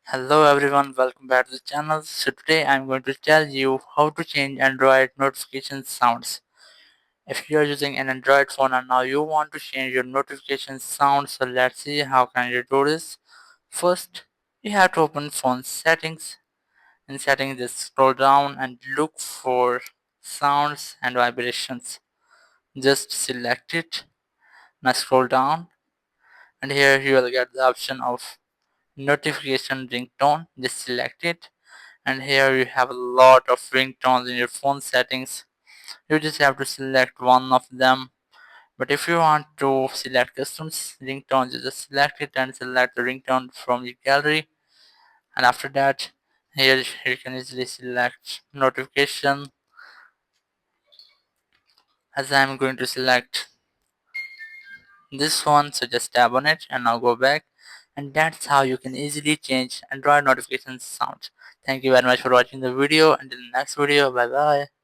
Hello everyone, welcome back to the channel. So today I'm going to tell you how to change Android notification sounds. If you are using an Android phone and now you want to change your notification sound, so let's see how can you do this. First, you have to open phone settings. In settings, just scroll down and look for sounds and vibrations. Just select it. Now scroll down and here you will get the option of notification ringtone. Just select it and here you have a lot of ringtones in your phone settings. You just have to select one of them, but if you want to select custom ringtones, you just select it and select the ringtone from your gallery. And after that, here you can easily select notification. As I'm going to select this one, so just tap on it and now go back, and that's how you can easily change Android notification sound. Thank you very much for watching the video. Until the next video, bye bye.